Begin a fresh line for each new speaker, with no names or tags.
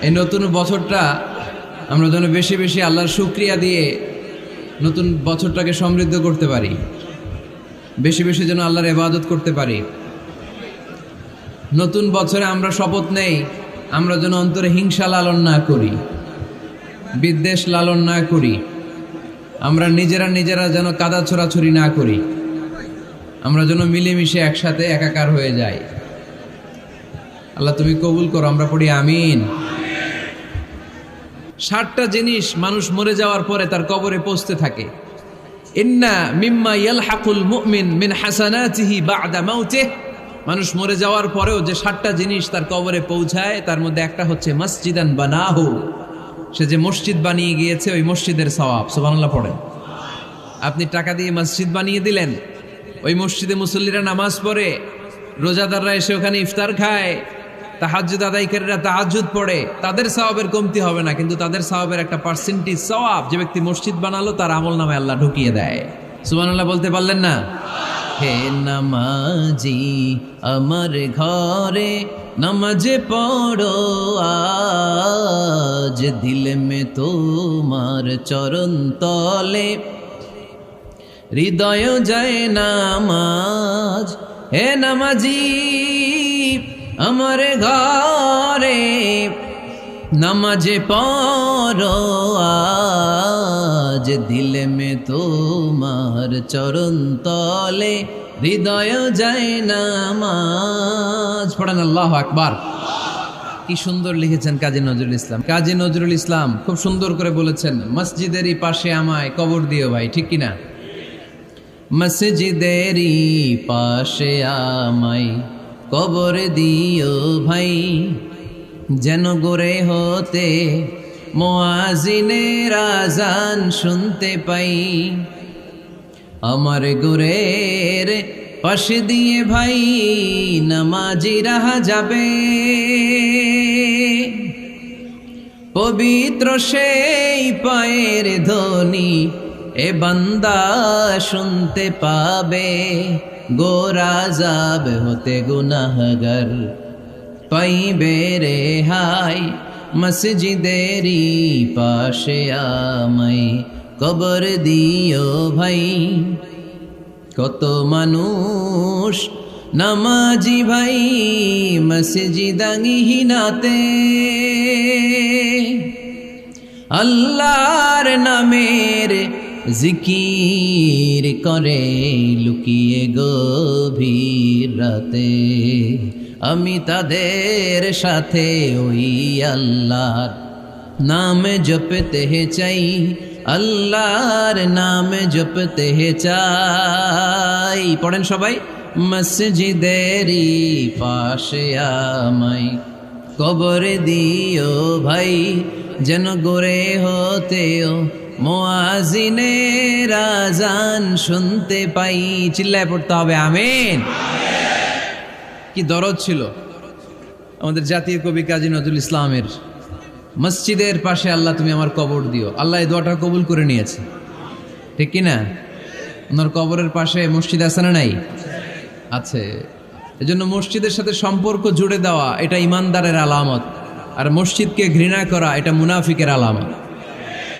এই নতুন বছরটা আমরা যেন বেশি বেশি আল্লাহর শুকরিয়া দিয়ে নতুন বছরটাকে সমৃদ্ধ করতে পারি, বেশি বেশি যেন আল্লাহর ইবাদত করতে পারি। নতুন বছরে আমরা শপথ নেই, আমরা যেন অন্তরে হিংসা লালন না করি, বিদ্বেষ লালন না করি, আমরা নিজেরা যেন কাদা ছোড়াছুরি না করি, আমরা যেন মিলেমিশে একসাথে একাকার হয়ে যাই। আল্লাহ তুমি কবুল করো, আমরা পড়ি আমিন। 60টা জিনিস মানুষ মরে যাওয়ার পরে তার কবরে পৌঁছতে থাকে। ইন্না মিম্মা ইয়ালহাকুল মুমিন মিন হাসানাতিহি বা'দা মাউতিহি, মানুষ মরে যাওয়ার পরেও যে 60টা জিনিস তার কবরে পৌঁছায় তার মধ্যে একটা হচ্ছে মসজিদান বানাহু, সে যে মসজিদ বানিয়ে গিয়েছে ওই মসজিদের সওয়াব। সুবহানাল্লাহ পড়েন। আপনি টাকা দিয়ে মসজিদ বানিয়ে দিলেন, ওই মসজিদে মুসল্লিরা নামাজ পড়ে, রোজাদাররা এসে ওখানে ইফতার খায়, তাহাজ্জুদ আদায়কারীরা তাহাজ্জুদ পড়ে, তাদের সওয়াবের কমতি হবে না, কিন্তু তাদের সওয়াবের একটা পার্সেন্টেজ সওয়াব যে ব্যক্তি মসজিদ বানালো তার আমল নামে আল্লাহ ঢুকিয়ে দেয়। সুবহানাল্লাহ বলতে পারলেন না? হে নামাজি আমার ঘরে নামাজ পড়ো আজ, দিল মে তোমার চরণ তলে হৃদয় যায় নামাজ। হে নামাজি আমার ঘরে নামাজে পড়ো আজ, দিল মে তোমার চরণ তলে হৃদয় যায় নামাজ। পড়েন আল্লাহু আকবার। কি সুন্দর লিখেছেন কাজী নজরুল ইসলাম। কাজী নজরুল ইসলাম খুব সুন্দর করে বলেছেন, মসজিদেরই পাশে আমায় কবর দিও ভাই, ঠিক কিনা? মসজিদেরই পাশে আমায় কবর দিও ভাই, যেন গোরে হতে মুয়াজ্জিনের আযান শুনতে পাই। আমার গোরের পাশে দিয়ে ভাই নামাজিরা যাবে, পবিত্র সেই পায়ের ধ্বনি এ বান্দা শুনতে পাবে। গোরা যাব হতে গুনাহগার পাইবে রেহাই, মসজিদেরই পাশে আমায় কবর দিও ভাই। কত মানুষ নামাজি ভাই মসজিদাঙ্গিহীনাতে, আল্লাহর নামের জিকির করে লুকিয়ে গভীর রাতে। আমি তাদের সাথে ওই আল্লাহর নাম জপতে চাই, আল্লাহর নাম জপতে চাই। পড়েন সবাই, মসজিদেরই পাশে আমায় কবর দিও ভাই, যেন গোরে হতেও মুয়াজ্জিনের আযান শুনতে পাই। চিল্লায় পড়তে হবে আমিন। কি দরদ ছিল আমাদের জাতীয় কবি কাজী নজরুল ইসলামের, মসজিদের পাশে আল্লাহ তুমি আমার কবর দিও। আল্লাহ এই দোয়াটা কবুল করে নিয়েছে, ঠিক কিনা? ওনার কবরের পাশে মসজিদ আছে না নাই? আছে। এজন্য মসজিদের সাথে সম্পর্ক জুড়ে দেওয়া এটা ইমানদারের আলামত, আর মসজিদকে ঘৃণা করা এটা মুনাফিকের আলামত।